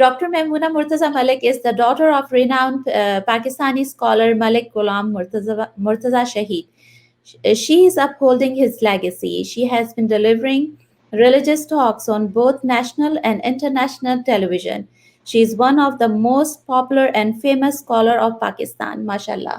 Dr. Maimuna Murtaza Malik is the daughter of renowned Pakistani scholar Malik Ghulam Murtaza Shaheed. She is upholding his legacy. She has been delivering religious talks on both national and international television. She is one of the most popular and famous scholar of Pakistan, mashallah.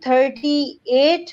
38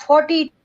40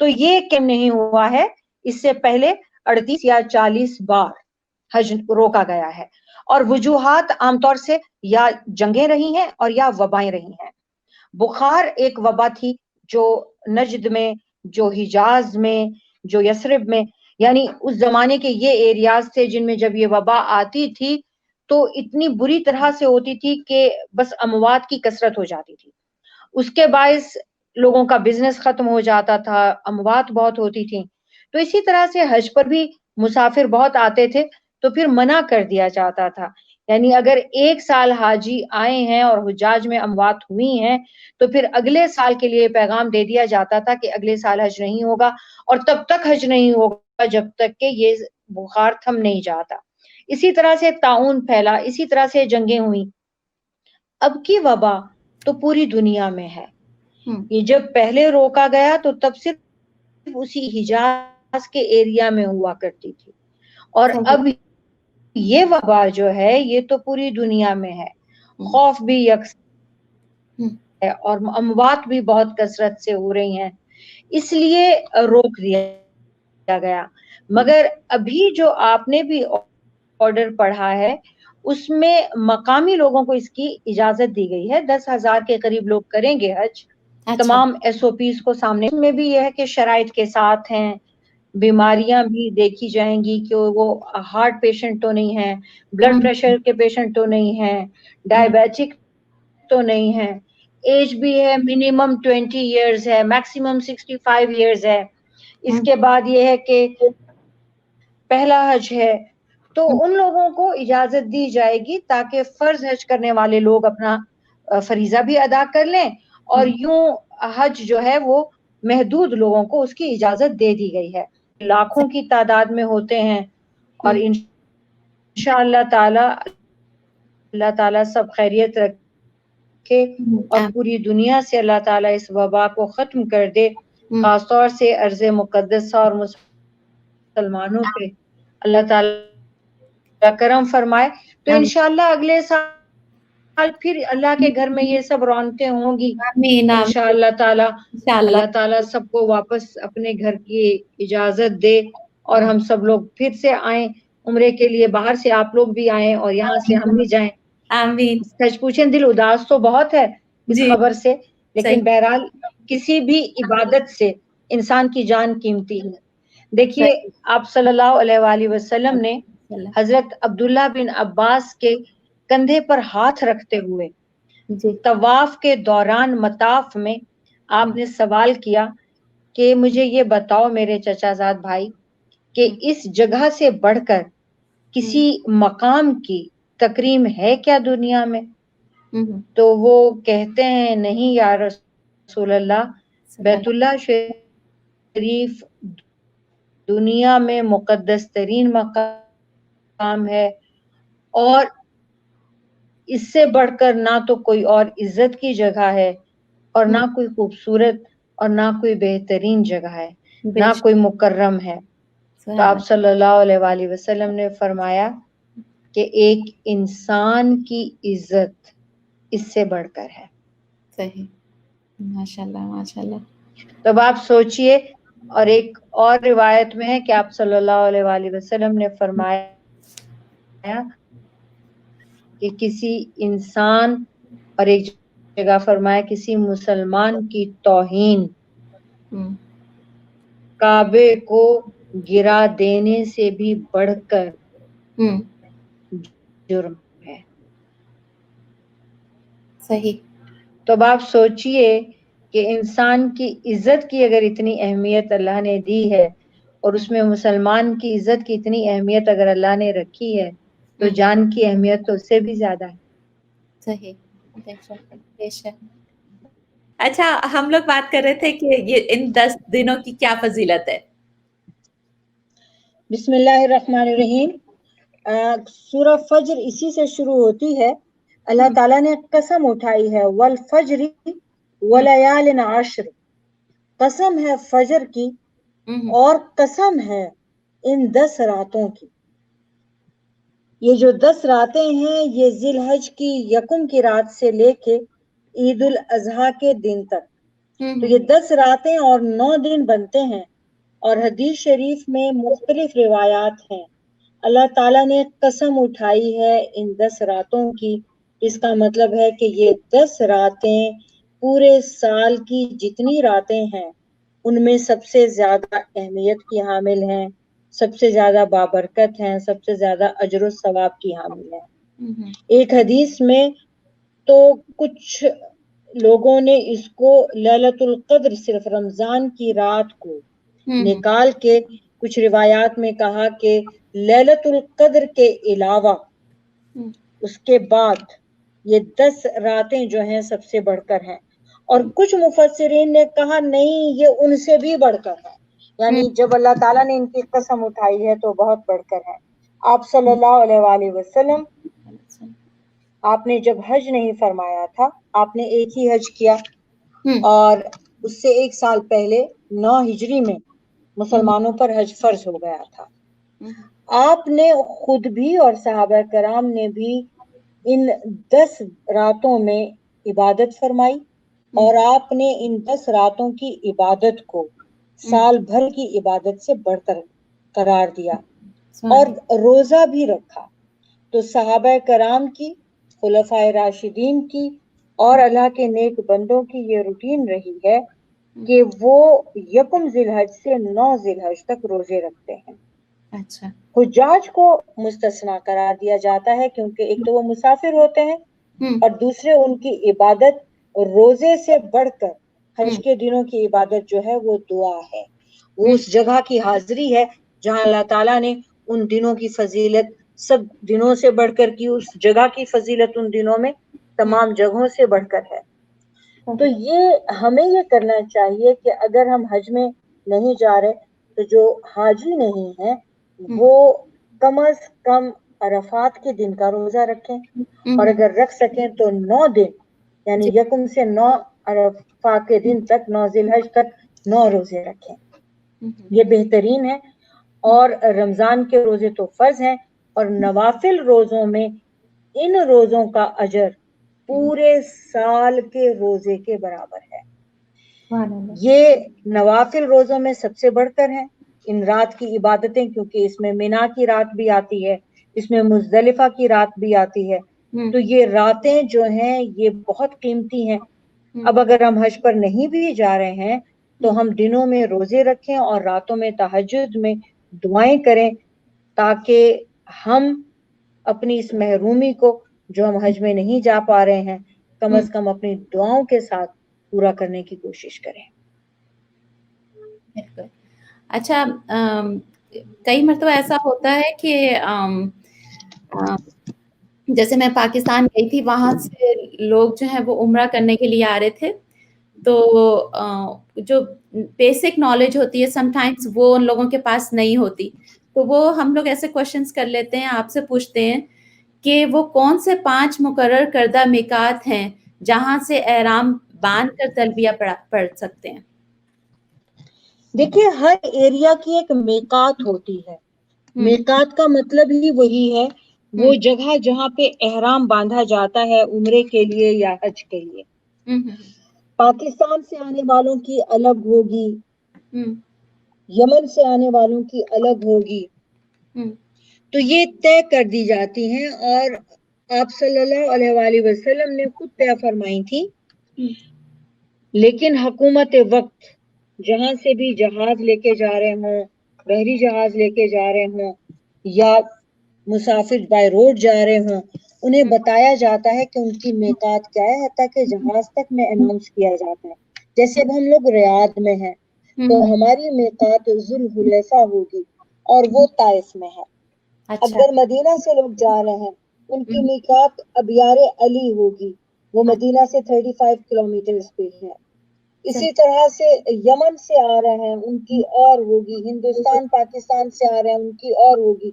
تو یہ کم نہیں ہوا ہے، اس سے پہلے 38 یا 40 بار حج روکا گیا ہے، اور وجوہات عام طور سے یا جنگیں رہی ہیں اور یا وبائیں رہی ہیں۔ بخار ایک وبا تھی جو نجد میں، جو حجاز میں، جو یثرب میں، یعنی اس زمانے کے یہ ایریاز تھے جن میں جب یہ وبا آتی تھی تو اتنی بری طرح سے ہوتی تھی کہ بس اموات کی کثرت ہو جاتی تھی، اس کے باعث لوگوں کا بزنس ختم ہو جاتا تھا، اموات بہت ہوتی تھیں۔ تو اسی طرح سے حج پر بھی مسافر بہت آتے تھے تو پھر منع کر دیا جاتا تھا، یعنی اگر ایک سال حاجی آئے ہیں اور حجاج میں اموات ہوئی ہیں تو پھر اگلے سال کے لیے پیغام دے دیا جاتا تھا کہ اگلے سال حج نہیں ہوگا، اور تب تک حج نہیں ہوگا جب تک کہ یہ بخار تھم نہیں جاتا۔ اسی طرح سے طاعون پھیلا، اسی طرح سے جنگیں ہوئیں۔ اب کی وبا تو پوری دنیا میں ہے، یہ جب پہلے روکا گیا تو تب صرف اسی حجاز کے ایریا میں ہوا کرتی تھی، اور اب یہ وبا جو ہے یہ تو پوری دنیا میں ہے، خوف بھی یکساں ہے اور اموات بھی بہت کثرت سے ہو رہی ہیں، اس لیے روک دیا گیا۔ مگر ابھی جو آپ نے بھی آرڈر پڑھا ہے اس میں مقامی لوگوں کو اس کی اجازت دی گئی ہے، 10,000 کے قریب لوگ کریں گے حج، تمام ایس او پیز کو سامنے میں بھی یہ ہے کہ شرائط کے ساتھ ہیں، بیماریاں بھی دیکھی جائیں گی کہ وہ ہارٹ پیشنٹ تو نہیں ہے، بلڈ پریشر کے پیشنٹ تو نہیں ہے، ڈائبیٹک تو نہیں ہے، ایج بھی ہے منیمم 20 ایئرز ہے، میکسیمم 65 ایئرز ہے۔ اس کے بعد یہ ہے کہ پہلا حج ہے، تو ان لوگوں کو اجازت دی جائے گی تاکہ فرض حج کرنے والے لوگ اپنا فریضہ بھی ادا کر لیں، اور یوں حج جو ہے وہ محدود لوگوں کو اس کی اجازت دے دی گئی ہے، لاکھوں کی تعداد میں ہوتے ہیں، اور انشاءاللہ تعالی اللہ تعالیٰ سب خیریت رکھے اور پوری دنیا سے اللہ تعالیٰ اس وبا کو ختم کر دے، خاص طور سے ارض مقدسہ اور مسلمانوں پہ اللہ تعالیٰ کرم فرمائے۔ تو انشاءاللہ اگلے سال پھر اللہ کے گھر میں یہ سب رونقیں ہوں گی انشاءاللہ تعالیٰ۔ اللہ تعالیٰ سب کو واپس اپنے گھر کی اجازت دے اور ہم سب لوگ پھر سے آئیں عمرے کے لیے، باہر سے آپ لوگ بھی آئیں اور یہاں سے ہم بھی جائیں۔ آمین۔ سچ پوچھیں دل اداس تو بہت ہے اس خبر سے، لیکن بہرحال کسی بھی عبادت سے انسان کی جان قیمتی ہے۔ دیکھیے آپ صلی اللہ علیہ وآلہ وسلم نے حضرت عبداللہ بن عباس کے کندھے پر ہاتھ رکھتے ہوئے طواف کے دوران مطاف میں آپ نے سوال کیا کہ مجھے یہ بتاؤ میرے چچا زاد بھائی کہ اس جگہ سے بڑھ کر کسی مقام کی تکریم ہے کیا دنیا میں؟ تو وہ کہتے ہیں نہیں یا رسول اللہ، بیت اللہ شریف دنیا میں مقدس ترین مقام ہے، اور اس سے بڑھ کر نہ تو کوئی اور عزت کی جگہ ہے اور نہ کوئی خوبصورت اور نہ کوئی بہترین جگہ ہے، نہ کوئی مکرم ہے۔ تو آپ صلی اللہ علیہ وآلہ وسلم نے فرمایا کہ ایک انسان کی عزت اس سے بڑھ کر ہے۔ صحیح، ماشاءاللہ ماشاءاللہ۔ تب آپ سوچئے، اور ایک اور روایت میں ہے کہ آپ صلی اللہ علیہ وآلہ وسلم نے فرمایا کہ کسی انسان، اور ایک جگہ فرمایا کسی مسلمان کی توہین کعبے کو گرا دینے سے بھی بڑھ کر جرم ہے۔ صحیح۔ تو اب آپ سوچئے کہ انسان کی عزت کی اگر اتنی اہمیت اللہ نے دی ہے، اور اس میں مسلمان کی عزت کی اتنی اہمیت اگر اللہ نے رکھی ہے، تو جان کی اہمیت تو اس سے بھی زیادہ ہے۔ صحیح، بے شک۔ اچھا، ہم لوگ بات کر رہے تھے کہ یہ ان 10 دنوں کی کیا فضیلت ہے؟ بسم اللہ الرحمن الرحیم۔ سورہ فجر اسی سے شروع ہوتی ہے۔ اللہ تعالیٰ نے قسم اٹھائی ہے، والفجر ولیال عشر، قسم ہے فجر کی اور قسم ہے ان 10 راتوں کی۔ یہ جو 10 راتیں ہیں یہ ذی الحج کی یکم کی رات سے لے کے عید الاضحیٰ کے دن تک تو یہ 10 راتیں اور 9 دن بنتے ہیں، اور حدیث شریف میں مختلف روایات ہیں۔ اللہ تعالیٰ نے قسم اٹھائی ہے ان 10 راتوں کی، اس کا مطلب ہے کہ یہ 10 راتیں پورے سال کی جتنی راتیں ہیں ان میں سب سے زیادہ اہمیت کی حامل ہیں، سب سے زیادہ بابرکت ہیں، سب سے زیادہ اجر و ثواب کی حامل ہیں۔ ایک حدیث میں تو کچھ لوگوں نے اس کو لیلۃ القدر صرف رمضان کی رات کو نکال کے کچھ روایات میں کہا کہ لیلۃ القدر کے علاوہ اس کے بعد یہ 10 راتیں جو ہیں سب سے بڑھ کر ہیں، اور کچھ مفسرین نے کہا نہیں یہ ان سے بھی بڑھ کر ہے، یعنی جب اللہ تعالیٰ نے ان کی قسم اٹھائی ہے تو بہت بڑھ کر ہے۔ آپ صلی اللہ علیہ وآلہ وسلم آپ نے جب حج نہیں فرمایا تھا، آپ نے ایک ہی حج کیا، اور اس سے 1 سال پہلے 9 ہجری میں مسلمانوں پر حج فرض ہو گیا تھا۔ آپ نے خود بھی اور صحابہ کرام نے بھی ان 10 راتوں میں عبادت فرمائی، اور آپ نے ان 10 راتوں کی عبادت کو سال بھر کی عبادت سے بڑھ کر قرار دیا، اور روزہ بھی رکھا۔ تو صحابہ کرام کی، خلفائے راشدین کی اور اللہ کے نیک بندوں کی یہ روٹین رہی ہے کہ وہ 1 ذی الحج سے 9 ذی الحج تک روزے رکھتے ہیں۔ اچھا، حجاج کو مستثنا قرار دیا جاتا ہے کیونکہ ایک تو وہ مسافر ہوتے ہیں، اور دوسرے ان کی عبادت روزے سے بڑھ کر حج کے دنوں کی عبادت جو ہے وہ دعا ہے، وہ اس جگہ کی حاضری ہے جہاں اللہ تعالیٰ نے ان دنوں کی فضیلت سب دنوں سے بڑھ کر کی، اس جگہ کی فضیلت ان دنوں میں تمام جگہوں سے بڑھ کر ہے۔ تو یہ ہمیں یہ کرنا چاہیے کہ اگر ہم حج میں نہیں جا رہے تو جو حاجی نہیں ہیں وہ کم از کم عرفات کے دن کا روزہ رکھیں، اور اگر رکھ سکیں تو 9 دن یعنی 1 سے 9 عرفہ کے دن تک، 9 ذی الحج تک 9 روزے رکھیں، یہ بہترین ہے۔ اور رمضان کے روزے تو فرض ہیں، اور نوافل روزوں میں ان روزوں کا اجر پورے سال کے روزے کے برابر ہے۔ یہ نوافل روزوں میں سب سے بڑھ کر ہیں ان رات کی عبادتیں، کیونکہ اس میں منا کی رات بھی آتی ہے، اس میں مزدلفہ کی رات بھی آتی ہے، تو یہ راتیں جو ہیں یہ بہت قیمتی ہیں۔ اب اگر ہم حج پر نہیں بھی جا رہے ہیں تو ہم دنوں میں روزے رکھیں اور راتوں میں تہجد میں دعائیں کریں، تاکہ ہم اپنی اس محرومی کو جو ہم حج میں نہیں جا پا رہے ہیں کم از کم اپنی دعاؤں کے ساتھ پورا کرنے کی کوشش کریں۔ بالکل۔ اچھا، کئی مرتبہ ایسا ہوتا ہے کہ جیسے میں پاکستان گئی تھی، وہاں سے لوگ جو ہیں وہ عمرہ کرنے کے لیے آ رہے تھے، تو جو بیسک نالج ہوتی ہے سم ٹائمز وہ ان لوگوں کے پاس نہیں ہوتی، تو وہ ہم لوگ ایسے کوشچنس کر لیتے ہیں، آپ سے پوچھتے ہیں کہ وہ کون سے 5 مقرر کردہ میقات ہیں جہاں سے احرام باندھ کر تلبیہ پڑھ سکتے ہیں؟ دیکھیے ہر ایریا کی ایک میقات ہوتی ہے، میقات کا مطلب ہی وہی ہے وہ جگہ جہاں پہ احرام باندھا جاتا ہے عمرے کے لیے یا حج کے لیے۔ پاکستان سے آنے والوں کی الگ ہوگی، یمن سے آنے والوں کی الگ ہوگی، تو یہ طے کر دی جاتی ہیں، اور آپ صلی اللہ علیہ وآلہ وسلم نے خود طے فرمائی تھی۔ لیکن حکومت وقت جہاں سے بھی جہاز لے کے جا رہے ہوں، بحری جہاز لے کے جا رہے ہوں، یا مسافر بائی روڈ جا رہے ہوں، انہیں بتایا جاتا ہے کہ ان کی میقات کیا ہے، حتیٰ کہ جہاز تک میں اناؤنس کیا جاتا ہے۔ جیسے اب ہم لوگ ریاض میں ہیں تو ہماری میقات ذوالحلیفہ ہوگی اور وہ طائف میں ہے۔ اگر مدینہ سے لوگ جا رہے ہیں ان کی میقات ابیار علی ہوگی، وہ مدینہ سے 35 کلومیٹر پہ ہے۔ اسی طرح سے یمن سے آ رہے ہیں ان کی اور ہوگی، ہندوستان پاکستان سے آ رہے ہیں ان کی اور ہوگی۔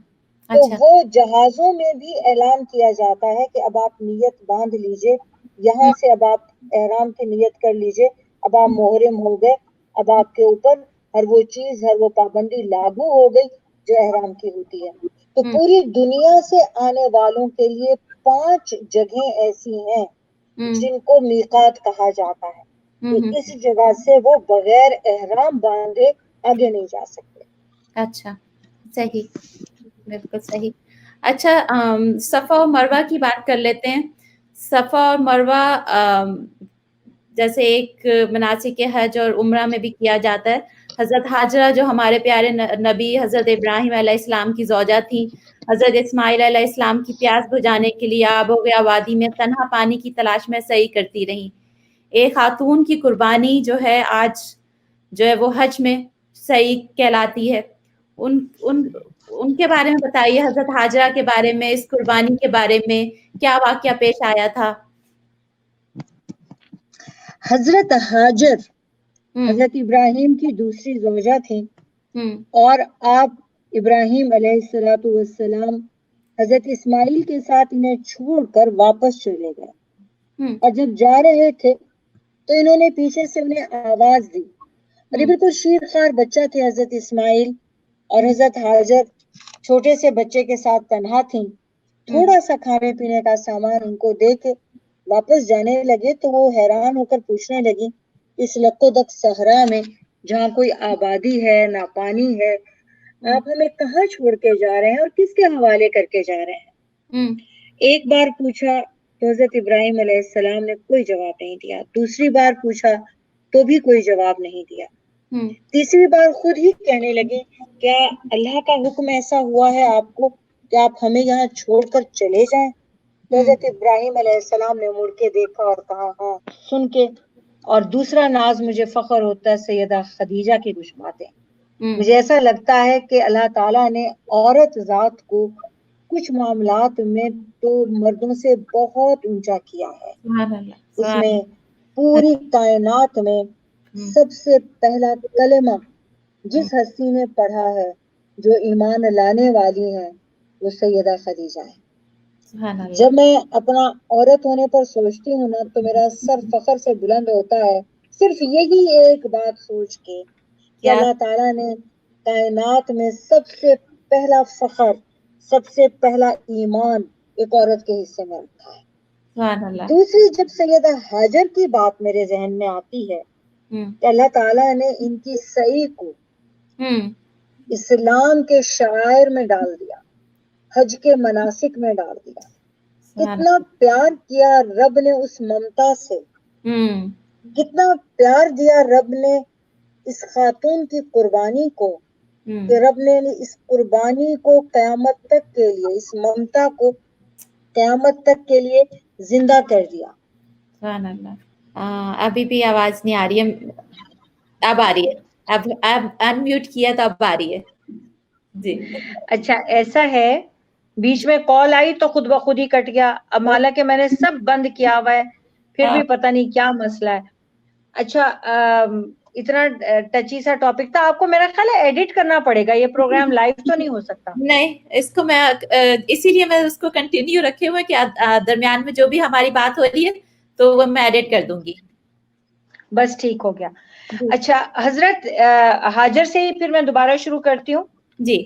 تو وہ جہازوں میں بھی اعلان کیا جاتا ہے کہ اب آپ نیت باندھ لیجئے، یہاں سے اب آپ احرام کی نیت کر لیجئے، اب آپ محرم ہو گئے، اب آپ کے اوپر ہر وہ چیز، ہر وہ پابندی لاگو ہو گئی جو احرام کی ہوتی ہے۔ تو پوری دنیا سے آنے والوں کے لیے 5 جگہیں ایسی ہیں جن کو میقات کہا جاتا ہے۔ کہ اس جگہ سے وہ بغیر احرام باندھے آگے نہیں جا سکتے. اچھا صحیح, بالکل صحیح. اچھا صفا اور مروہ کی بات کر لیتے ہیں. صفا اور مروہ جیسے ایک مناسک حج اور عمرہ میں بھی کیا جاتا ہے. حضرت حاجرہ جو ہمارے پیارے نبی حضرت ابراہیم علیہ السلام کی زوجہ تھی, حضرت اسماعیل علیہ السلام کی پیاس بجھانے کے لیے آب و گیا وادی میں تنہا پانی کی تلاش میں سعی کرتی رہیں. ایک خاتون کی قربانی جو ہے آج جو ہے وہ حج میں سعی کہلاتی ہے. ان کے بارے میں بتائیے, حضرت حاجرہ کے بارے میں, اس قربانی کے بارے میں کیا واقعہ پیش آیا تھا؟ حضرت حاجر حضرت ابراہیم کی دوسری زوجہ تھیں, اور آپ ابراہیم علیہ السلام حضرت اسماعیل کے ساتھ انہیں چھوڑ کر واپس چلے گئے, اور جب جا رہے تھے تو انہوں نے پیچھے سے انہیں آواز دی, اور یہ بالکل شیر خوار بچہ تھے حضرت اسماعیل, اور حضرت حاجر چھوٹے سے بچے کے ساتھ تنہا تھیں. تھوڑا سا کھانے پینے کا سامان ان کو دے کے واپس جانے لگے تو وہ حیران ہو کر پوچھنے لگی, اس لک و دک صحرا میں جہاں کوئی آبادی ہے نہ پانی ہے, آپ ہمیں کہاں چھوڑ کے جا رہے ہیں اور کس کے حوالے کر کے جا رہے ہیں؟ ایک بار پوچھا تو حضرت ابراہیم علیہ السلام نے کوئی جواب نہیں دیا. دوسری بار پوچھا تو بھی کوئی جواب نہیں دیا. تیسری بار خود ہی کہنے لگے, کیا اللہ کا حکم ایسا ہوا ہے آپ کو کہ آپ ہمیں یہاں چھوڑ کر چلے جائیں؟ تو حضرت ابراہیم علیہ السلام نے مڑ کے دیکھا اور کہا, ہاں سن کے, اور دوسرا ناز مجھے فخر ہوتا ہے سیدہ خدیجہ کی کچھ باتیں. مجھے ایسا لگتا ہے کہ اللہ تعالیٰ نے عورت ذات کو کچھ معاملات میں تو مردوں سے بہت اونچا کیا ہے. اس میں پوری کائنات میں سب سے پہلا کلمہ جس ہستی نے پڑھا ہے جو ایمان لانے والی ہے وہ سیدہ خدیجہ ہے. جب میں اپنا عورت ہونے پر سوچتی ہوں نا تو میرا سر فخر سے بلند ہوتا ہے, صرف یہی ایک بات سوچ کے کہ اللہ تعالیٰ نے کائنات میں سب سے پہلا فخر, سب سے پہلا ایمان ایک عورت کے حصے میں رکھا ہے. دوسری جب سیدہ حاجر کی بات میرے ذہن میں آتی ہے کہ اللہ تعالیٰ نے ان کی سعی کو اسلام کے شعائر میں ڈال دیا, حج کے مناسک میں ڈال دیا. کتنا پیار کیا رب نے اس ممتا سے, کتنا پیار دیا رب نے اس خاتون کی قربانی کو, کہ رب نے اس قربانی کو قیامت تک کے لیے, اس ممتا کو قیامت تک کے لیے زندہ کر دیا. سبحان اللہ. ابھی بھی آواز نہیں آ رہی ہے, اب آ رہی ہے, اب ان میوٹ کیا تو اب آ رہی ہے جی. اچھا ایسا ہے, بیچ میں کال آئی تو خود بخود ہی کٹ گیا. اب حالانکہ میں نے سب بند کیا ہوا ہے پھر بھی پتہ نہیں کیا مسئلہ ہے. اچھا اتنا ٹچی سا ٹاپک تھا, آپ کو میرا خیال ہے ایڈٹ کرنا پڑے گا, یہ پروگرام لائیو تو نہیں ہو سکتا. نہیں, اس کو میں اسی لیے میں اس کو کنٹینیو رکھے ہوئے کہ درمیان میں جو بھی ہماری بات ہو رہی ہے تو وہ میں ایڈٹ کر دوں گی. بس ٹھیک ہو گیا. اچھا حضرت حاجر سے ہی پھر میں دوبارہ شروع کرتی ہوں. جی.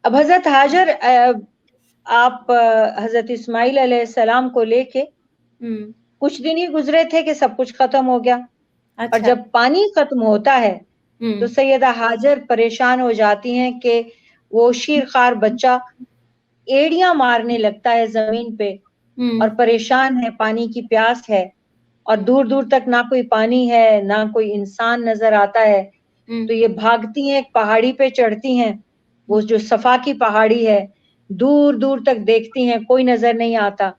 اب حضرت حاجر آپ حضرت اسماعیل علیہ السلام کو لے کے کچھ دن ہی گزرے تھے کہ سب کچھ ختم ہو گیا. اور جب پانی ختم ہوتا ہے تو سیدہ حاجر پریشان ہو جاتی ہیں کہ وہ شیرخوار بچہ ایڑیاں مارنے لگتا ہے زمین پہ اور پریشان ہے, پانی کی پیاس ہے, اور دور دور تک نہ کوئی پانی ہے نہ کوئی انسان نظر آتا ہے. تو یہ بھاگتی ہیں, ایک پہاڑی پہ چڑھتی ہیں, وہ جو صفا کی پہاڑی ہے, دور دور تک دیکھتی ہیں کوئی نظر نہیں آتا.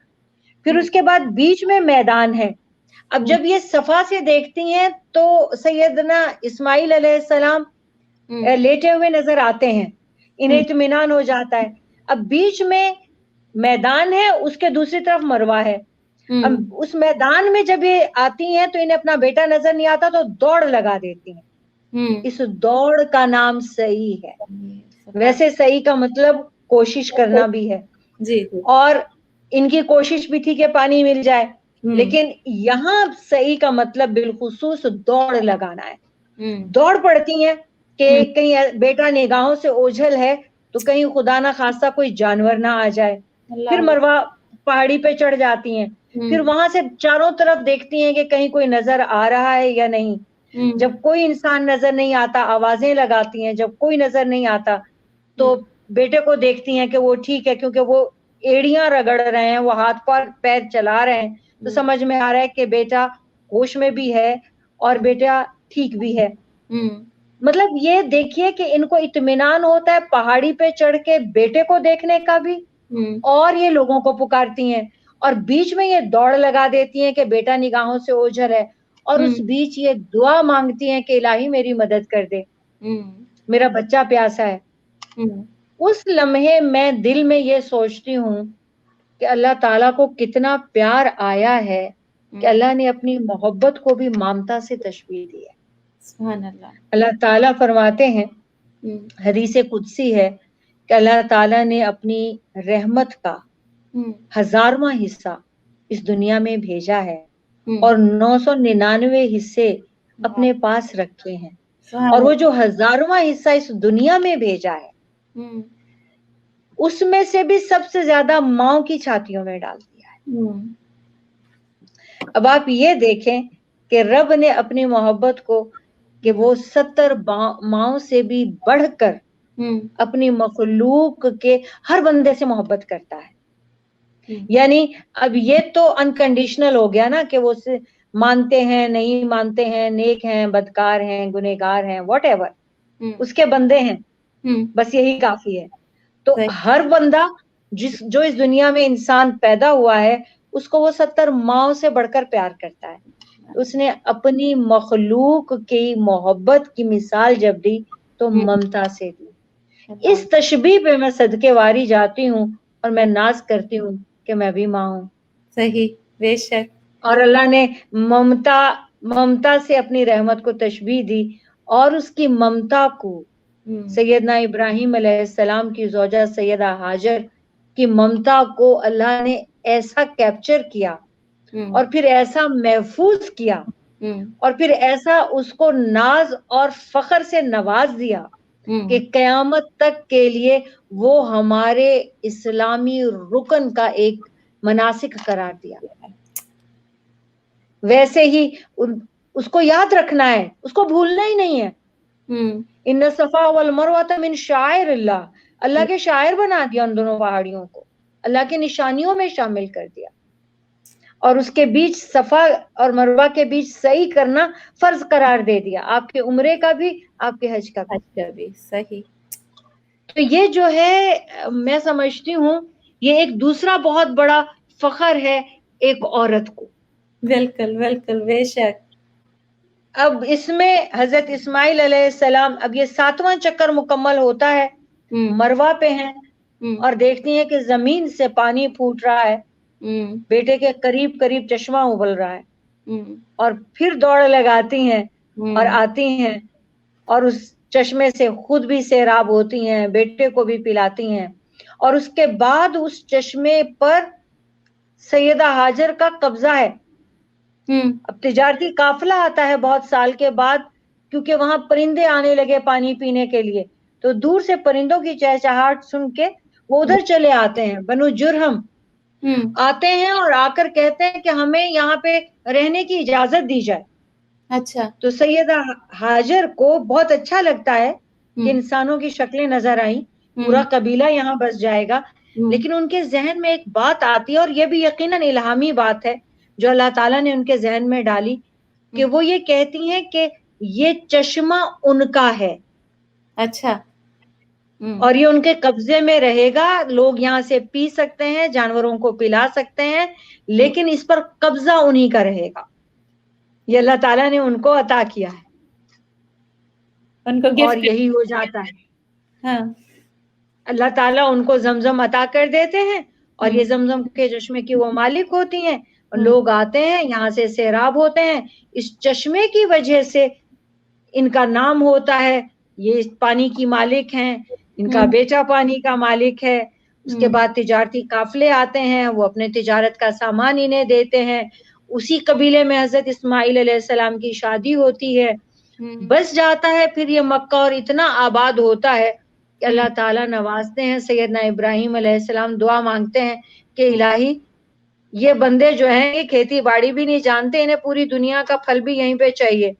پھر اس کے بعد بیچ میں میدان ہے. اب جب یہ صفا سے دیکھتی ہیں تو سیدنا اسماعیل علیہ السلام لیٹے ہوئے نظر آتے ہیں, انہیں اطمینان ہو جاتا ہے. اب بیچ میں میدان ہے, اس کے دوسری طرف مروہ ہے. اب اس میدان میں جب یہ آتی ہیں تو انہیں اپنا بیٹا نظر نہیں آتا تو دوڑ لگا دیتی ہیں. اس دوڑ کا نام سعی ہے. ویسے سعی کا مطلب کوشش کرنا بھی ہے, اور ان کی کوشش بھی تھی کہ پانی مل جائے, لیکن یہاں سعی کا مطلب بالخصوص دوڑ لگانا ہے. دوڑ پڑتی ہیں کہ کہیں بیٹا نگاہوں سے اوجھل ہے تو کہیں خدا نہ خواستہ کوئی جانور نہ آ جائے. پھر مروہ پہاڑی پہ چڑھ جاتی ہیں. پھر وہاں سے چاروں طرف دیکھتی ہیں کہ کہیں کوئی نظر آ رہا ہے یا نہیں. جب کوئی انسان نظر نہیں آتا آوازیں لگاتی ہیں, جب کوئی نظر نہیں آتا تو بیٹے کو دیکھتی ہیں کہ وہ ٹھیک ہے, کیونکہ وہ ایڑیاں رگڑ رہے ہیں, وہ ہاتھ پیر چلا رہے ہیں, تو سمجھ میں آ رہا ہے کہ بیٹا ہوش میں بھی ہے اور بیٹا ٹھیک بھی ہے. مطلب یہ دیکھیے کہ ان کو اطمینان ہوتا ہے پہاڑی پہ چڑھ کے بیٹے کو دیکھنے کا بھی, اور یہ لوگوں کو پکارتی ہیں, اور بیچ میں یہ دوڑ لگا دیتی ہیں کہ بیٹا نگاہوں سے اوجھل ہے, اور اس بیچ یہ دعا مانگتی ہیں کہ الہی میری مدد کر دے, میرا بچہ پیاسا ہے. اس لمحے میں دل میں یہ سوچتی ہوں کہ اللہ تعالیٰ کو کتنا پیار آیا ہے کہ اللہ نے اپنی محبت کو بھی ممتا سے تشبیہ دی ہے. سبحان اللہ. اللہ تعالیٰ فرماتے ہیں, حدیث قدسی ہے کہ اللہ تعالیٰ نے اپنی رحمت کا 1000واں حصہ اس دنیا میں بھیجا ہے اور 999 حصے اپنے پاس رکھے ہیں, اور وہ جو 1000واں حصہ اس دنیا میں بھیجا ہے اس میں سے بھی سب سے زیادہ ماؤں کی چھاتیوں میں ڈال دیا ہے. اب آپ یہ دیکھیں کہ رب نے اپنی محبت کو کہ وہ 70 ماؤں سے بھی بڑھ کر اپنی مخلوق کے ہر بندے سے محبت کرتا ہے. یعنی اب یہ تو انکنڈیشنل ہو گیا نا کہ وہ مانتے ہیں نہیں مانتے ہیں, نیک ہیں بدکار ہیں گنہگار ہیں واٹ ایور, اس کے بندے ہیں, بس یہی کافی ہے. تو ہر بندہ جو اس دنیا میں انسان پیدا ہوا ہے اس کو وہ 70 ماؤں سے بڑھ کر پیار کرتا ہے. اس نے اپنی مخلوق کی محبت کی مثال جب دی تو ممتا سے دی. اس تشبیہ پہ میں صدقے واری جاتی ہوں اور میں ناز کرتی ہوں کہ میں بھی ماں ہوں. صحیح, بے شک. اور اللہ نے ممتا سے اپنی رحمت کو تشبیہ دی, اور اس کی ممتا کو سیدنا ابراہیم علیہ السلام کی زوجہ سیدہ ہاجر کی ممتا کو اللہ نے ایسا کیپچر کیا اور پھر ایسا محفوظ کیا اور پھر ایسا اس کو ناز اور فخر سے نواز دیا کہ قیامت تک کے لیے وہ ہمارے اسلامی رکن کا ایک مناسک قرار دیا. ویسے ہی اس کو یاد رکھنا ہے, اس کو بھولنا ہی نہیں ہے. ان الصفا والمروہ من شعائر اللہ, اللہ کے شاعر بنا دیا ان دونوں پہاڑیوں کو, اللہ کی نشانیوں میں شامل کر دیا, اور اس کے بیچ صفا اور مروہ کے بیچ سعی کرنا فرض قرار دے دیا, آپ کے عمرے کا بھی آپ کے حج کا بھی. صحیح. تو یہ جو ہے میں سمجھتی ہوں یہ ایک دوسرا بہت بڑا فخر ہے ایک عورت کو. بالکل بالکل, بے شک. اب اس میں حضرت اسماعیل علیہ السلام, اب یہ 7واں چکر مکمل ہوتا ہے, مروہ پہ ہیں اور دیکھتی ہیں کہ زمین سے پانی پھوٹ رہا ہے, بیٹے کے قریب قریب چشمہ ابل رہا ہے, اور پھر دوڑ لگاتی ہیں اور آتی ہیں اور اس چشمے سے خود بھی سیراب ہوتی ہیں, بیٹے کو بھی پلاتی ہیں, اور اس کے بعد اس چشمے پر سیدہ ہاجر کا قبضہ ہے. اب تجارتی قافلہ آتا ہے بہت سال کے بعد, کیونکہ وہاں پرندے آنے لگے پانی پینے کے لیے, تو دور سے پرندوں کی چہچہاہٹ سن کے وہ ادھر چلے آتے ہیں, بنو جرہم آتے ہیں اور آ کر کہتے ہیں کہ ہمیں یہاں پہ رہنے کی اجازت دی جائے. اچھا. تو سیدہ ہاجر کو بہت اچھا لگتا ہے کہ انسانوں کی شکلیں نظر آئیں, پورا قبیلہ یہاں بس جائے گا, لیکن ان کے ذہن میں ایک بات آتی ہے, اور یہ بھی یقیناً الہامی بات ہے جو اللہ تعالیٰ نے ان کے ذہن میں ڈالی, کہ وہ یہ کہتی ہیں کہ یہ چشمہ ان کا ہے. اچھا. اور یہ ان کے قبضے میں رہے گا, لوگ یہاں سے پی سکتے ہیں, جانوروں کو پلا سکتے ہیں, لیکن اس پر قبضہ انہی کا رہے گا. یہ اللہ تعالیٰ نے ان کو عطا کیا ہے, ان کو اور گفٹ. یہی ہو جاتا ہے. ہاں. اللہ تعالیٰ ان کو زمزم عطا کر دیتے ہیں, اور یہ زمزم کے چشمے کی وہ مالک ہوتی ہیں, اور لوگ آتے ہیں یہاں سے سیراب ہوتے ہیں. اس چشمے کی وجہ سے ان کا نام ہوتا ہے, یہ پانی کی مالک ہیں, ان کا بیٹا پانی کا مالک ہے. اس کے بعد تجارتی قافلے آتے ہیں, وہ اپنے تجارت کا سامان انہیں دیتے ہیں. اسی قبیلے میں حضرت اسماعیل علیہ السلام کی شادی ہوتی ہے, بس جاتا ہے پھر یہ مکہ, اور اتنا آباد ہوتا ہے کہ اللہ تعالیٰ نوازتے ہیں. سیدنا ابراہیم علیہ السلام دعا مانگتے ہیں کہ الہی یہ بندے جو ہیں یہ کھیتی باڑی بھی نہیں جانتے, انہیں پوری دنیا کا پھل بھی یہیں پہ چاہیے,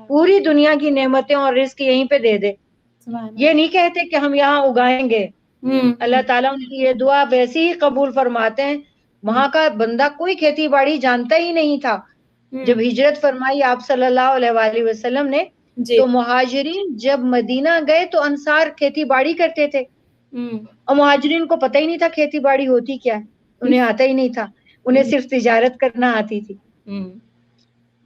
پوری دنیا کی نعمتیں اور رزق یہیں پہ دے دے. یہ نہیں کہتے کہ ہم یہاں اگائیں گے. اللہ تعالیٰ ان کی یہ دعا ویسی ہی قبول فرماتے ہیں. وہاں کا بندہ کوئی کھیتی باڑی جانتا ہی نہیں تھا. جب ہجرت فرمائی آپ صلی اللہ علیہ وآلہ وسلم نے, تو مہاجرین جب مدینہ گئے تو انصار کھیتی باڑی کرتے تھے, اور مہاجرین کو پتہ ہی نہیں تھا کھیتی باڑی ہوتی کیا ہے, انہیں آتا ہی نہیں تھا, انہیں صرف تجارت کرنا آتی تھی.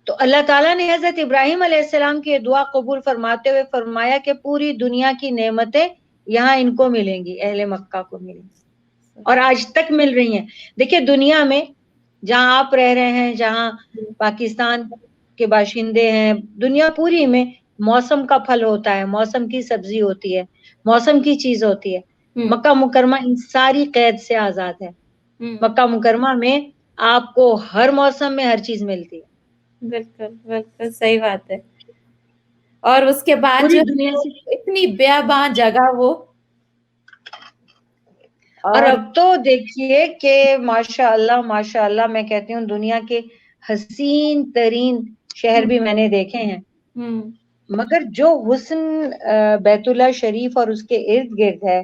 تو اللہ تعالیٰ نے حضرت ابراہیم علیہ السلام کی دعا قبول فرماتے ہوئے فرمایا کہ پوری دنیا کی نعمتیں یہاں ان کو ملیں گی, اہل مکہ کو ملیں گی, اور آج تک مل رہی ہیں. دیکھیں دنیا میں جہاں آپ رہ رہے ہیں, جہاں پاکستان کے باشندے ہیں, دنیا پوری میں موسم کا پھل ہوتا ہے, موسم کی سبزی ہوتی ہے, موسم کی چیز ہوتی ہے. مکہ مکرمہ ان ساری قید سے آزاد ہے. مکہ مکرمہ میں آپ کو ہر موسم میں ہر چیز ملتی ہے. بالکل بالکل صحیح بات ہے. اور اس کے بعد پوری جو دنیا سے, اتنی بیاباں جگہ وہ, اور اب تو دیکھیے کہ ماشاء اللہ میں کہتی ہوں دنیا کے حسین ترین شہر بھی میں نے دیکھے ہیں, مگر جو حسن بیت اللہ شریف اور اس کے ارد گرد ہے,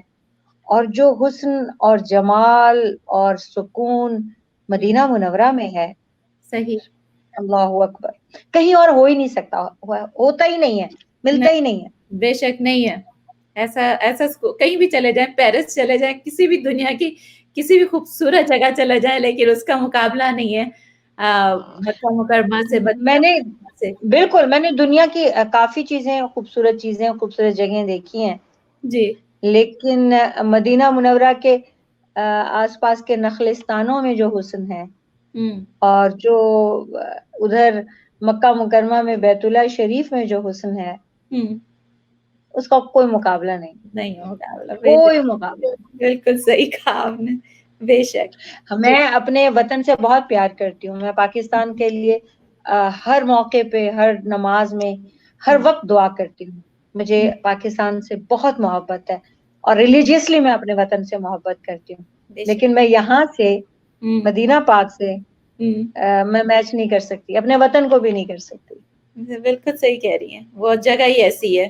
اور جو حسن اور جمال اور سکون مدینہ منورہ میں ہے, صحیح, اللہ اکبر, کہیں اور ہو ہی نہیں سکتا, ہوتا ہی نہیں ہے, ملتا ہی نہیں ہے. بے شک نہیں ہے ایسا کہیں بھی چلے جائیں, پیرس چلے جائیں, کسی بھی دنیا کی کسی بھی خوبصورت جگہ چلے جائیں, لیکن اس کا مقابلہ نہیں ہے مکہ مکرمہ سے. بالکل میں نے دنیا کی کافی چیزیں, خوبصورت چیزیں, خوبصورت جگہیں دیکھی ہیں جی, لیکن مدینہ منورہ کے آس پاس کے نخلستانوں میں جو حسن ہے, اور جو ادھر مکہ مکرمہ میں بیت اللہ شریف میں جو حسن ہے, اس کا کوئی مقابلہ نہیں مقابلہ, کوئی مقابلہ. بالکل صحیح کہا آپ نے, بے شک. میں اپنے وطن سے بہت پیار کرتی ہوں, میں پاکستان کے لیے ہر موقع پہ, ہر نماز میں, ہر وقت دعا کرتی ہوں. مجھے پاکستان سے بہت محبت ہے, اور ریلیجیسلی میں اپنے وطن سے محبت کرتی ہوں, لیکن میں یہاں سے, مدینہ پاک سے میں میچ نہیں کر سکتی, اپنے وطن کو بھی نہیں کر سکتی. بالکل صحیح کہہ رہی ہیں, وہ جگہ ہی ایسی ہے,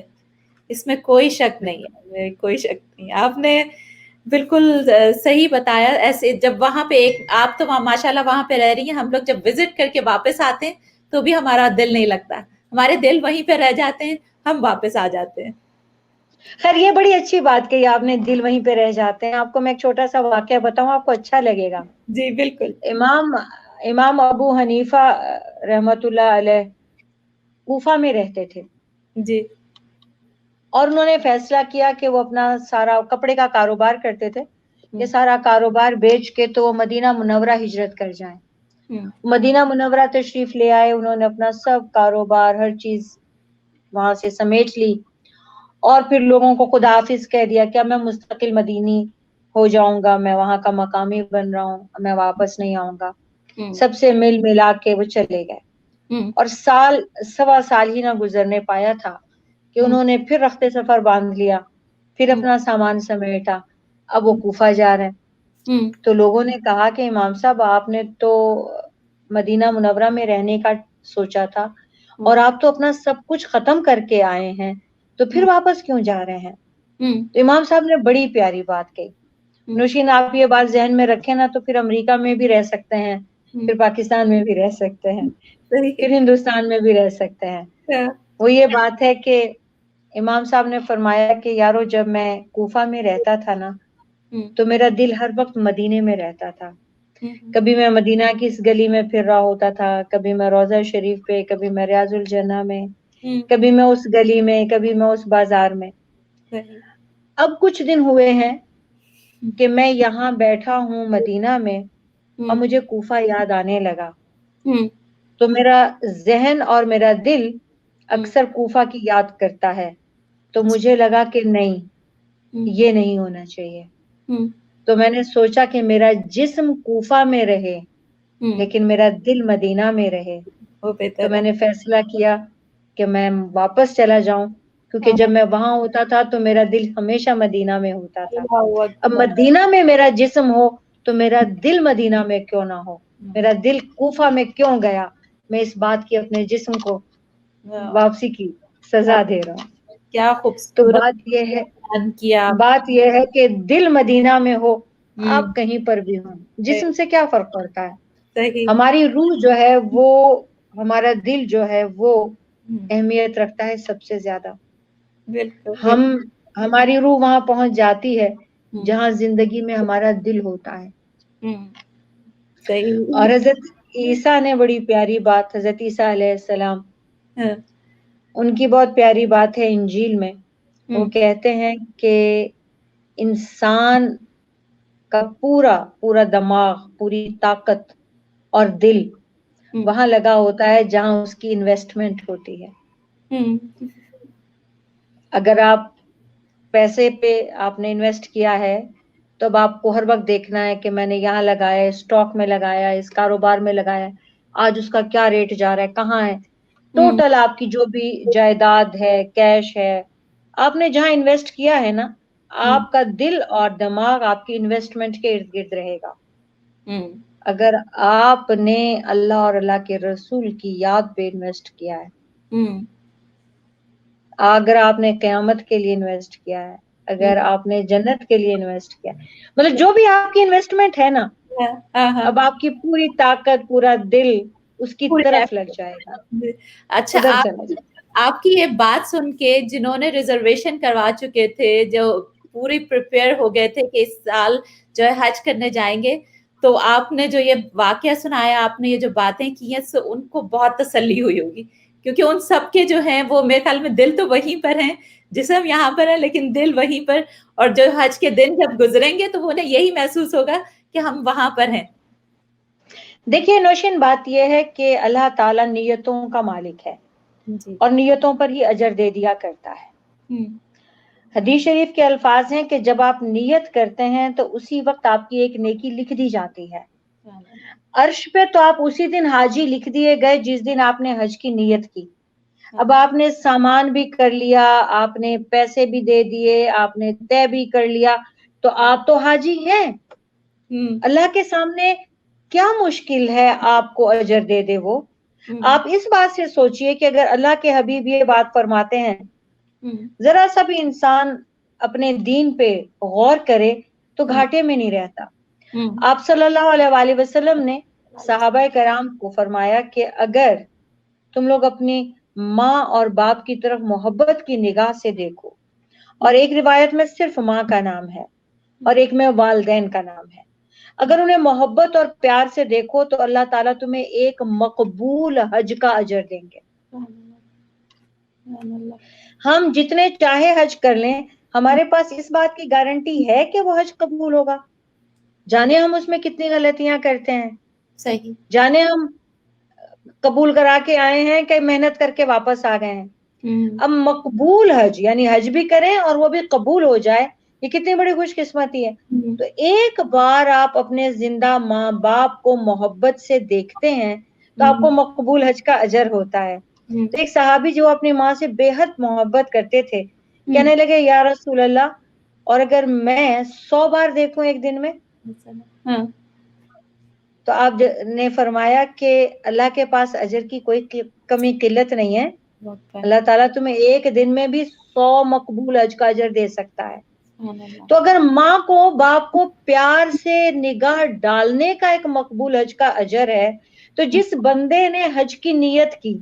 اس میں کوئی شک نہیں ہے, کوئی شک نہیں. آپ نے بالکل صحیح بتایا. ایسے جب وہاں پہ آپ تو ماشاءاللہ وہاں پہ رہ رہی ہیں, ہم لوگ جب وزٹ کر کے واپس آتے ہیں تو بھی ہمارا دل نہیں لگتا, ہمارے دل وہیں پہ رہ جاتے ہیں, ہم واپس آ جاتے ہیں. خیر یہ بڑی اچھی بات کہی آپ نے, دل وہیں پہ رہ جاتے ہیں. آپ کو میں ایک چھوٹا سا واقعہ بتاؤں, آپ کو اچھا لگے گا. جی بالکل. امام ابو حنیفہ رحمت اللہ علیہ کوفہ میں رہتے تھے, جی, اور انہوں نے فیصلہ کیا کہ وہ اپنا سارا کپڑے کا کاروبار کرتے تھے, یہ سارا کاروبار بیچ کے تو وہ مدینہ منورہ ہجرت کر جائیں. مدینہ منورہ تشریف لے آئے, انہوں نے اپنا سب کاروبار, ہر چیز وہاں سے سمیٹ لی, اور پھر لوگوں کو خدا حافظ کہہ دیا کہ اب میں مستقل مدینی ہو جاؤں گا, میں وہاں کا مقامی بن رہا ہوں, میں واپس نہیں آؤں گا. سب سے مل ملا کے وہ چلے گئے, اور سوا سال ہی نہ گزرنے پایا تھا کہ انہوں نے پھر رخت سفر باندھ لیا, پھر اپنا سامان سمیٹا, اب وہ کوفہ جا رہے ہیں. تو لوگوں نے کہا کہ امام صاحب آپ نے تو مدینہ منورہ میں رہنے کا سوچا تھا, اور آپ تو اپنا سب کچھ ختم کر کے آئے ہیں, تو پھر واپس کیوں جا رہے ہیں؟ تو امام صاحب نے بڑی پیاری بات کہی. نوشین آپ یہ بات ذہن میں رکھیں نا, تو پھر امریکہ میں بھی رہ سکتے ہیں, پھر پاکستان میں بھی رہ سکتے ہیں, پھر ہندوستان میں بھی رہ سکتے ہیں. وہ یہ بات ہے کہ امام صاحب نے فرمایا کہ یارو جب میں کوفہ میں رہتا تھا نا, تو میرا دل ہر وقت مدینے میں رہتا تھا. کبھی میں مدینہ کی اس گلی میں پھر رہا ہوتا تھا, کبھی میں روضہ شریف پہ, کبھی میں ریاض الجنہ میں, کبھی میں اس گلی میں, کبھی میں اس بازار میں. اب کچھ دن ہوئے ہیں کہ میں یہاں بیٹھا ہوں مدینہ میں, اور مجھے کوفہ یاد آنے لگا. تو میرا ذہن اور میرا دل اکثر کوفہ کی یاد کرتا ہے. تو مجھے لگا کہ نہیں, یہ نہیں ہونا چاہیے. تو میں نے سوچا کہ میرا جسم کوفہ میں رہے, لیکن میرا دل مدینہ میں رہے. تو میں نے فیصلہ کیا کہ میں واپس چلا جاؤں, کیونکہ جب میں وہاں ہوتا تھا تو میرا دل ہمیشہ مدینہ میں ہوتا تھا. اب مدینہ میں میرا جسم ہو تو میرا دل مدینہ میں کیوں نہ ہو. میرا دل کوفہ میں کیوں گیا, میں اس بات کی اپنے جسم کو واپسی کی سزا دے رہا ہوں. کیا تو خوبصورت بات یہ ہے, بیان کیا. بات یہ ہے کہ دل مدینہ میں ہو, ہوں، آپ کہیں پر بھی ہوں, جسم سے کیا فرق پڑتا ہے. صحیح. ہماری روح جو ہے وہ, ہمارا دل جو ہے وہ ہوں، اہمیت رکھتا ہے سب سے زیادہ. بالکل. ہماری روح وہاں پہنچ جاتی ہے ہوں، جہاں زندگی میں ہمارا دل ہوتا ہے. ہوں، صحیح. اور حضرت عیسیٰ نے بڑی پیاری بات, حضرت عیسیٰ علیہ السلام, ہاں، ان کی بہت پیاری بات ہے انجیل میں. وہ ہوں، کہتے ہیں کہ انسان کا پورا دماغ, پوری طاقت اور دل ہوں، وہاں لگا ہوتا ہے جہاں اس کی انویسٹمنٹ ہوتی ہے. ہوں، اگر آپ پیسے پہ آپ نے انویسٹ کیا ہے تو اب آپ کو ہر وقت دیکھنا ہے کہ میں نے یہاں لگایا, اسٹاک میں لگایا, اس کاروبار میں لگایا, آج اس کا کیا ریٹ جا رہا ہے, کہاں ہے. ہوں، ٹوٹل آپ کی جو بھی جائیداد ہے, کیش ہے, آپ نے جہاں انویسٹ کیا ہے نا, ہوں، آپ کا دل اور دماغ آپ کی انویسٹمنٹ کے ارد گرد رہے گا. ہوں، اگر آپ نے اللہ اور اللہ کے رسول کی یاد پہ انویسٹ کیا ہے, ہوں، اگر آپ نے قیامت کے لیے انویسٹ کیا ہے, اگر آپ نے جنت کے لیے انویسٹ کیا ہے, مطلب جو بھی آپ کی انویسٹمنٹ ہے نا, ہاں، ہاں، ہاں، اب آپ کی پوری طاقت, پورا دل اس کی پوری طرف لگ ایف- جائے گا, اچھا، ادھر چلا جائے. آپ کی یہ بات سن کے جنہوں نے ریزرویشن کروا چکے تھے, جو پوری پریپیئر ہو گئے تھے کہ اس سال جو ہے حج کرنے جائیں گے, تو آپ نے جو یہ واقعہ سنایا, آپ نے یہ جو باتیں کی ہیں, سو ان کو بہت تسلی ہوئی ہوگی, کیونکہ ان سب کے جو ہیں وہ میرے خیال میں دل تو وہیں پر ہیں, جسم یہاں پر ہے لیکن دل وہیں پر, اور جو حج کے دن جب گزریں گے تو انہیں یہی محسوس ہوگا کہ ہم وہاں پر ہیں. دیکھیے نوشین, بات یہ ہے کہ اللہ تعالیٰ نیتوں کا مالک ہے, جی. اور نیتوں پر ہی اجر دے دیا کرتا ہے. حدیث شریف کے الفاظ ہیں کہ جب آپ نیت کرتے ہیں تو اسی وقت آپ کی ایک نیکی لکھ دی جاتی ہے. عرش پہ تو آپ اسی دن حاجی لکھ دیے گئے جس دن آپ نے حج کی نیت کی. اب آپ نے سامان بھی کر لیا, آپ نے پیسے بھی دے دیے, آپ نے طے بھی کر لیا, تو آپ تو حاجی ہیں. اللہ کے سامنے کیا مشکل ہے آپ کو اجر دے دے وہ. آپ اس بات سے سوچئے کہ اگر اللہ کے حبیب یہ بات فرماتے ہیں, ذرا سا بھی انسان اپنے دین پہ غور کرے تو گھاٹے میں نہیں رہتا. آپ صلی اللہ علیہ وآلہ وسلم نے صحابہ کرام کو فرمایا کہ اگر تم لوگ اپنی ماں اور باپ کی طرف محبت کی نگاہ سے دیکھو, اور ایک روایت میں صرف ماں کا نام ہے اور ایک میں والدین کا نام ہے, اگر انہیں محبت اور پیار سے دیکھو تو اللہ تعالیٰ تمہیں ایک مقبول حج کا اجر دیں گے. ہم جتنے چاہے حج کر لیں, ہمارے پاس اس بات کی گارنٹی ہے کہ وہ حج قبول ہوگا؟ جانے ہم اس میں کتنی غلطیاں کرتے ہیں, صحیح. جانے ہم قبول کرا کے آئے ہیں کہ محنت کر کے واپس آ گئے ہیں. اب مقبول حج یعنی حج بھی کریں اور وہ بھی قبول ہو جائے, یہ کتنی بڑی خوش قسمتی ہے. تو ایک بار آپ اپنے زندہ ماں باپ کو محبت سے دیکھتے ہیں تو آپ کو مقبول حج کا اجر ہوتا ہے. تو ایک صحابی جو اپنی ماں سے بے حد محبت کرتے تھے, کہنے لگے یا رسول اللہ, اور اگر میں 100 بار دیکھوں ایک دن میں؟ تو آپ نے فرمایا کہ اللہ کے پاس اجر کی کوئی کمی قلت نہیں ہے, اللہ تعالیٰ تمہیں ایک دن میں بھی 100 مقبول حج کا اجر دے سکتا ہے. تو اگر ماں کو باپ کو پیار سے نگاہ ڈالنے کا ایک مقبول حج کا اجر ہے, تو جس بندے نے حج کی نیت کی,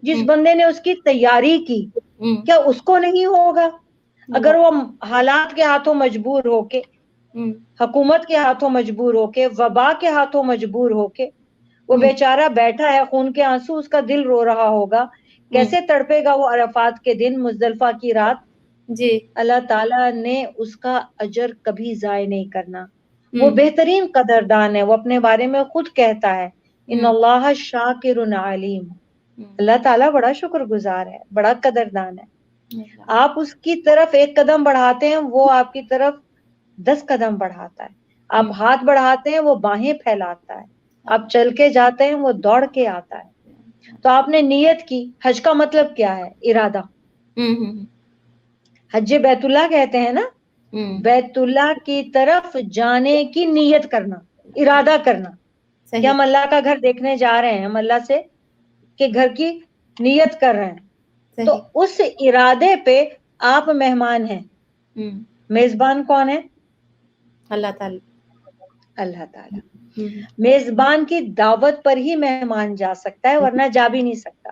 جس بندے نے اس کی تیاری کی, کیا اس کو نہیں ہوگا؟ اگر وہ حالات کے ہاتھوں مجبور ہو کے, حکومت کے ہاتھوں مجبور ہو کے, وبا کے ہاتھوں مجبور ہو کے, وہ بیچارہ بیٹھا ہے, خون کے آنسو اس کا دل رو رہا ہوگا, کیسے تڑپے گا وہ عرفات کے دن, مزدلفہ کی رات. جی. اللہ تعالیٰ نے اس کا اجر کبھی ضائع نہیں کرنا. وہ بہترین قدردان ہے, وہ اپنے بارے میں خود کہتا ہے ان اللہ شاکر علیم, اللہ تعالیٰ بڑا شکر گزار ہے, بڑا قدردان ہے. آپ اس کی طرف ایک قدم بڑھاتے ہیں, وہ آپ کی طرف 10 قدم بڑھاتا ہے. آپ ہاتھ بڑھاتے ہیں, وہ باہیں پھیلاتا ہے. آپ چل کے جاتے ہیں, وہ دوڑ کے آتا ہے. تو آپ نے نیت کی. حج کا مطلب کیا ہے؟ ارادہ. حج بیت اللہ کہتے ہیں نا, بیت اللہ کی طرف جانے کی نیت کرنا, ارادہ کرنا. کہ صحیح ہم اللہ کا گھر دیکھنے جا رہے ہیں, ہم اللہ سے کے گھر کی نیت کر رہے ہیں, تو صحیح اس ارادے پہ آپ مہمان ہیں. میزبان کون ہے؟ اللہ تعالی. اللہ تعالی. میزبان کی دعوت پر ہی مہمان جا سکتا ہے, ورنہ جا بھی نہیں سکتا.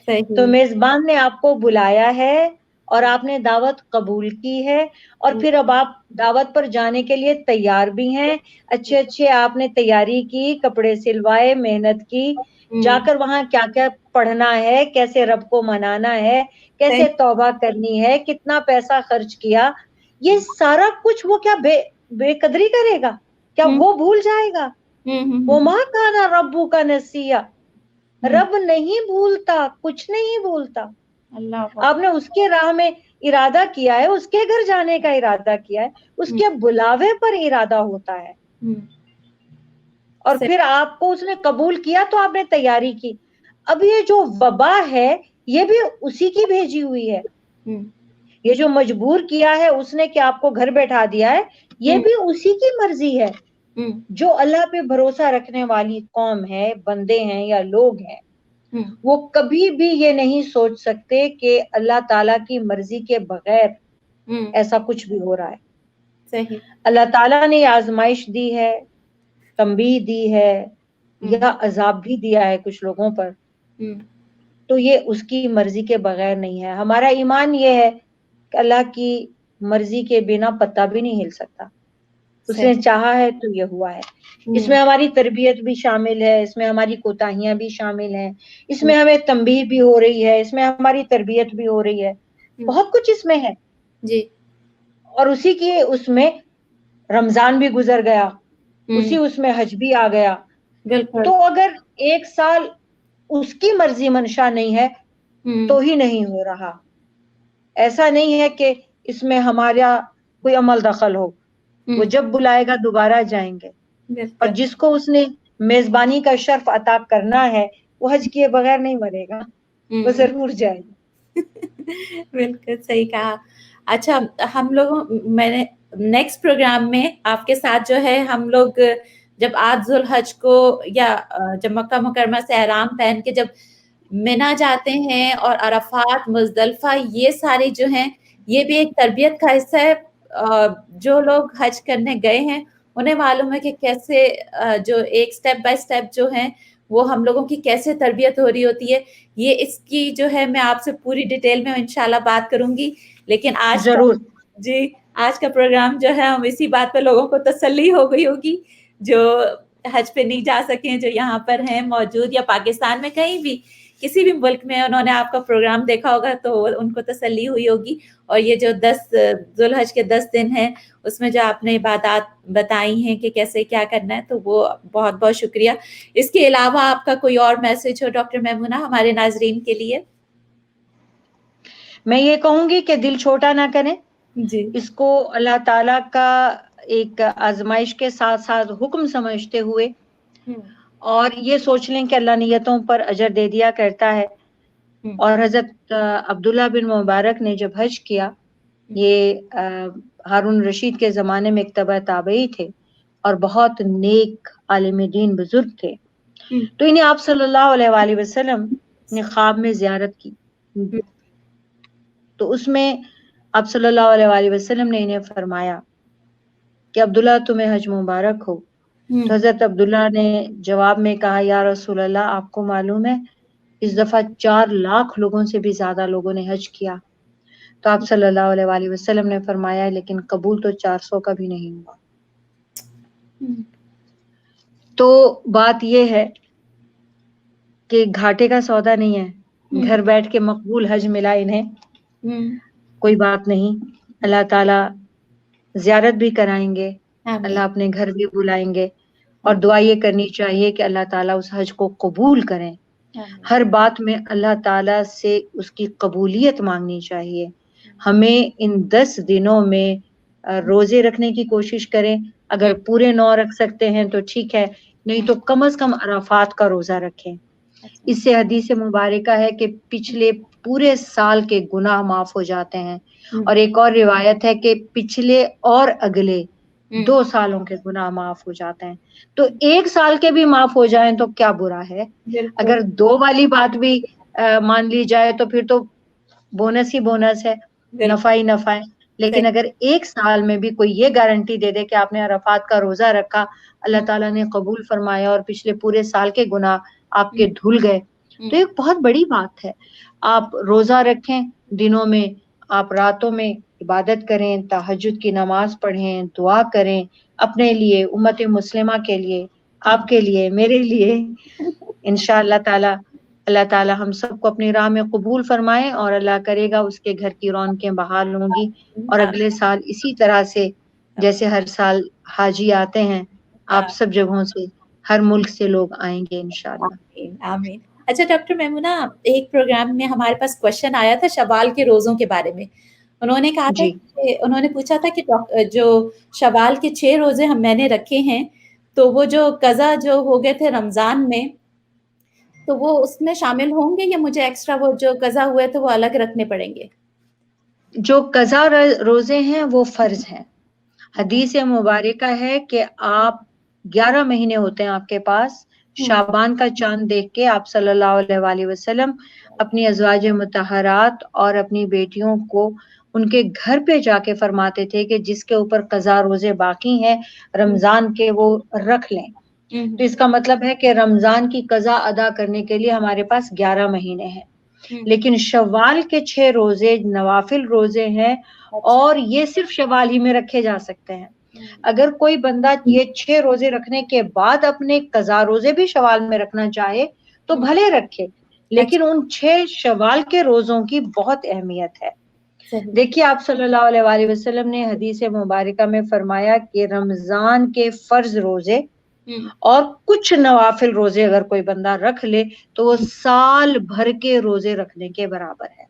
تو صحیح میزبان نے آپ کو بلایا ہے اور آپ نے دعوت قبول کی ہے, اور پھر اب آپ دعوت پر جانے کے لیے تیار بھی ہیں. اچھے اچھے آپ نے تیاری کی, کپڑے سلوائے, محنت کی, جا کر وہاں کیا کیا پڑھنا ہے, کیسے رب کو منانا ہے, کیسے توبہ کرنی ہے, کتنا پیسہ خرچ کیا, یہ سارا کچھ وہ کیا بے قدری کرے گا؟ کیا وہ بھول جائے گا؟ وہ ماں کانا ربو کا نسیہ, رب نہیں بھولتا, کچھ نہیں بھولتا. اللہ آپ نے اس کے راہ میں ارادہ کیا ہے, اس کے گھر جانے کا ارادہ کیا ہے, اس کے بلاوے پر ارادہ ہوتا ہے, اور پھر آپ کو اس نے قبول کیا تو آپ نے تیاری کی. اب یہ جو وبا ہے یہ بھی اسی کی بھیجی ہوئی ہے, یہ جو مجبور کیا ہے اس نے کہ آپ کو گھر بیٹھا دیا ہے, یہ بھی اسی کی مرضی ہے. جو اللہ پہ بھروسہ رکھنے والی قوم ہے, بندے ہیں یا لوگ ہیں, وہ کبھی بھی یہ نہیں سوچ سکتے کہ اللہ تعالی کی مرضی کے بغیر ایسا کچھ بھی ہو رہا ہے. صحیح اللہ تعالیٰ نے آزمائش دی ہے, تنبیہ دی ہے, یا عذاب بھی دیا ہے کچھ لوگوں پر, تو یہ اس کی مرضی کے بغیر نہیں ہے. ہمارا ایمان یہ ہے کہ اللہ کی مرضی کے بنا پتا بھی نہیں ہل سکتا, اس نے چاہا ہے تو یہ ہوا ہے. اس میں ہماری تربیت بھی شامل ہے, اس میں ہماری کوتاہیاں بھی شامل ہیں, اس میں ہمیں تنبیہ بھی ہو رہی ہے, اس میں ہماری تربیت بھی ہو رہی ہے, بہت کچھ اس میں ہے. جی اور اسی کی اس میں رمضان بھی گزر گیا, اسی اس میں حج بھی آ گیا. بالکل تو اگر ایک سال اس کی مرضی منشا نہیں ہے تو ہی نہیں ہو رہا. ایسا نہیں ہے کہ اس میں ہمارا کوئی عمل دخل ہو, وہ جب بلائے گا دوبارہ جائیں گے. اور بالکل جس کو اس نے میزبانی کا شرف عطا کرنا ہے وہ حج کیے بغیر نہیں مرے گا, وہ ضرور جائے گا. بالکل صحیح کہا. اچھا ہم لوگوں میں نے نیکسٹ پروگرام میں آپ کے ساتھ جو ہے ہم لوگ جب آج ذوالحج کو یا جب مکہ مکرمہ سے احرام پہن کے جب منا جاتے ہیں اور عرفات مزدلفہ یہ ساری جو ہیں یہ بھی ایک تربیت کا حصہ ہے. جو لوگ حج کرنے گئے ہیں انہیں معلوم ہے کہ کیسے جو ایک سٹیپ بائی سٹیپ جو ہیں وہ ہم لوگوں کی کیسے تربیت ہو رہی ہوتی ہے. یہ اس کی جو ہے میں آپ سے پوری ڈیٹیل میں انشاءاللہ بات کروں گی, لیکن آج کا ضرور. جی آج کا پروگرام جو ہے ہم اسی بات پہ لوگوں کو تسلی ہو گئی ہوگی جو حج پہ نہیں جا سکیں, جو یہاں پر ہیں موجود یا پاکستان میں کہیں بھی کسی بھی ملک میں انہوں نے آپ کا پروگرام دیکھا ہوگا تو ان کو تسلی ہوئی ہوگی. اور یہ جو 10 ذوالحج کے 10 دن ہیں اس میں جو آپ نے عبادات بتائی ہیں کہ کیسے کیا کرنا ہے, تو وہ بہت بہت شکریہ. اس کے علاوہ آپ کا کوئی اور میسج ہو ڈاکٹر میمونہ ہمارے ناظرین کے لیے؟ میں یہ کہوں گی کہ دل چھوٹا نہ کریں, جی اس کو اللہ تعالیٰ کا ایک آزمائش کے ساتھ ساتھ حکم سمجھتے ہوئے اور یہ سوچ لیں کہ اللہ نیتوں پر اجر دے دیا کرتا ہے. اور حضرت عبداللہ بن مبارک نے جب حج کیا, یہ ہارون رشید کے زمانے میں ایک تبع تابعی تھے اور بہت نیک عالم دین بزرگ تھے, تو انہیں آپ صلی اللہ علیہ وآلہ وسلم نے خواب میں زیارت کی. تو اس میں آپ صلی اللہ علیہ وآلہ وسلم نے انہیں فرمایا کہ عبداللہ تمہیں حج مبارک ہو. تو حضرت عبداللہ نے جواب میں کہا یا رسول اللہ آپ کو معلوم ہے اس دفعہ 4 لاکھ لوگوں سے بھی زیادہ لوگوں نے حج کیا. تو آپ صلی اللہ علیہ وآلہ وسلم نے فرمایا لیکن قبول تو 400 کا بھی نہیں ہوا. تو بات یہ ہے کہ گھاٹے کا سودا نہیں ہے, گھر بیٹھ کے مقبول حج ملا انہیں, کوئی بات نہیں. اللہ تعالی زیارت بھی کرائیں گے, اللہ اپنے گھر بھی بلائیں گے, اور دعا یہ کرنی چاہیے کہ اللہ تعالیٰ اس حج کو قبول کریں. ہر بات میں اللہ تعالیٰ سے اس کی قبولیت مانگنی چاہیے. ہمیں ان 10 دنوں میں روزے رکھنے کی کوشش کریں, اگر پورے 9 رکھ سکتے ہیں تو ٹھیک ہے, نہیں تو کم از کم عرفات کا روزہ رکھیں. اس سے حدیث مبارکہ ہے کہ پچھلے پورے سال کے گناہ معاف ہو جاتے ہیں. اور ایک اور روایت ہے کہ پچھلے اور اگلے 2 سالوں کے گناہ معاف ہو جاتے ہیں. تو 1 سال کے بھی معاف ہو جائیں تو کیا برا ہے. اگر 2 والی بات بھی مان لی جائے تو پھر تو بونس ہی بونس ہے, نفع ہی نفع ہے. لیکن اگر 1 سال میں بھی کوئی یہ گارنٹی دے دے کہ آپ نے عرفات کا روزہ رکھا, اللہ تعالیٰ نے قبول فرمایا اور پچھلے پورے سال کے گناہ آپ کے دھل گئے, تو ایک بہت بڑی بات ہے. آپ روزہ رکھیں دنوں میں, آپ راتوں میں عبادت کریں, تہجد کی نماز پڑھیں, دعا کریں اپنے لیے, امت مسلمہ کے لیے, آپ کے لیے, میرے لیے. انشاءاللہ تعالی اللہ تعالی ہم سب کو اپنی راہ میں قبول فرمائے, اور اللہ کرے گا اس کے گھر کی رونقیں بحال ہوں گی, اور اگلے سال اسی طرح سے جیسے ہر سال حاجی آتے ہیں آپ سب جگہوں سے, ہر ملک سے لوگ آئیں گے انشاءاللہ. آمین. اچھا ڈاکٹر میمونہ, ایک پروگرام میں ہمارے پاس کوشچن آیا تھا شوال کے روزوں کے بارے میں. انہوں نے کہا تھا جی کہ انہوں نے پوچھا تھا کہ جو شوال کے 6 روزے میں نے رکھے ہیں, تو وہ جو قضا جو ہو گئے تھے رمضان میں, تو وہ اس میں شامل ہوں گے یا مجھے ایکسٹرا وہ جو قضا ہوئے تھے وہ الگ رکھنے پڑیں گے؟ جو قضا روزے ہیں وہ فرض ہیں. حدیث مبارکہ ہے کہ آپ 11 مہینے ہوتے ہیں آپ کے پاس, شعبان کا چاند دیکھ کے آپ صلی اللہ علیہ وآلہ وسلم اپنی ازواج مطہرات اور اپنی بیٹیوں کو ان کے گھر پہ جا کے فرماتے تھے کہ جس کے اوپر قضا روزے باقی ہیں رمضان کے وہ رکھ لیں. تو اس کا مطلب ہے کہ رمضان کی قضا ادا کرنے کے لیے ہمارے پاس 11 مہینے ہیں. لیکن شوال کے 6 روزے نوافل روزے ہیں, اور یہ صرف شوال ہی میں رکھے جا سکتے ہیں. اگر کوئی بندہ یہ 6 روزے رکھنے کے بعد اپنے قضا روزے بھی شوال میں رکھنا چاہے تو بھلے رکھے, لیکن ان 6 شوال کے روزوں کی بہت اہمیت ہے. دیکھیے آپ صلی اللہ علیہ وآلہ وسلم نے حدیث مبارکہ میں فرمایا کہ رمضان کے فرض روزے اور کچھ نوافل روزے اگر کوئی بندہ رکھ لے تو وہ سال بھر کے روزے رکھنے کے برابر ہے.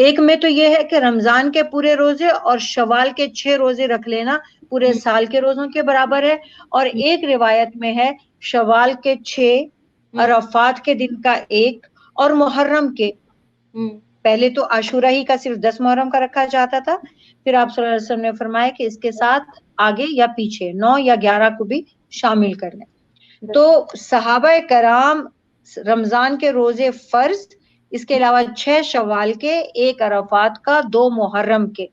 ایک میں تو یہ ہے کہ رمضان کے پورے روزے اور شوال کے 6 روزے رکھ لینا پورے سال کے روزوں کے برابر ہے. اور ایک روایت میں ہے شوال کے 6, عرفات کے دن کا 1, اور محرم کے, پہلے تو عاشورہ ہی کا صرف 10 محرم کا رکھا جاتا تھا, پھر آپ صلی اللہ علیہ وسلم نے فرمایا کہ اس کے ساتھ آگے یا پیچھے 9 یا 11 کو بھی شامل کر لیں. تو صحابہ کرام رمضان کے روزے فرض, اس کے علاوہ 6 شوال کے, 1 عرفات کا, 2 محرم کے,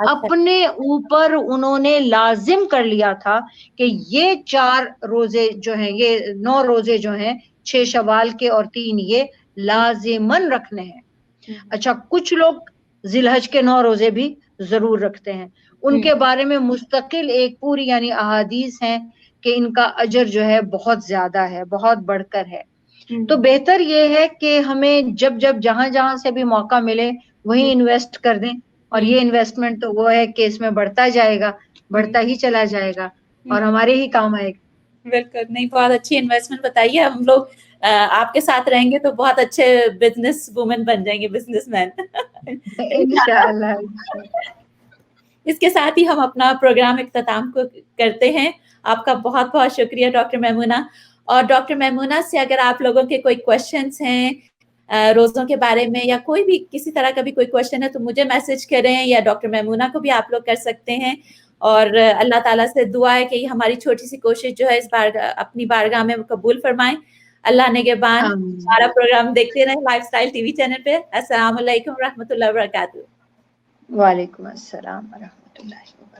اپنے اوپر انہوں نے لازم کر لیا تھا کہ یہ 4 روزے جو ہیں, یہ 9 روزے جو ہیں, 6 شوال کے اور 3 یہ لازماً رکھنے ہیں. اچھا کچھ لوگ ذی الحج کے 9 روزے بھی ضرور رکھتے ہیں, ان کے بارے میں مستقل ایک پوری یعنی احادیث ہیں کہ ان کا اجر جو ہے بہت زیادہ ہے, بہت بڑھ کر ہے. تو بہتر یہ ہے کہ ہمیں جب جہاں جہاں سے بھی موقع ملے وہیں انویسٹ کر دیں, اور یہ انویسٹمنٹ تو وہ ہے کہ اس میں بڑھتا جائے گا, بڑھتا ہی چلا جائے گا, اور ہمارے ہی کام آئے گا. بالکل, نہیں بہت اچھی انویسٹمنٹ بتائیے. ہم لوگ آپ کے ساتھ رہیں گے تو بہت اچھے بزنس وومن بن جائیں گے, بزنس مین. انشاءاللہ. اس کے ساتھ ہی ہم اپنا پروگرام اختتام کو کرتے ہیں. آپ کا بہت بہت شکریہ ڈاکٹر میمونہ. اور ڈاکٹر میمونہ سے اگر آپ لوگوں کے کوئی کویشچنس ہیں روزوں کے بارے میں, یا کوئی بھی کسی طرح کا بھی کوئی کویشچن ہے, تو مجھے میسج کریں, یا ڈاکٹر میمونہ کو بھی آپ لوگ کر سکتے ہیں. اور اللہ تعالیٰ سے دعا ہے کہ یہ ہماری چھوٹی سی کوشش جو ہے اس بار اپنی بارگاہ میں قبول فرمائیں. اللہ نگہبان. ہمارا پروگرام دیکھتے رہیں life style T V channel پہ. السلام علیکم ورحمۃ اللہ وبرکاتہ. وعلیکم السلام ورحمۃ اللہ.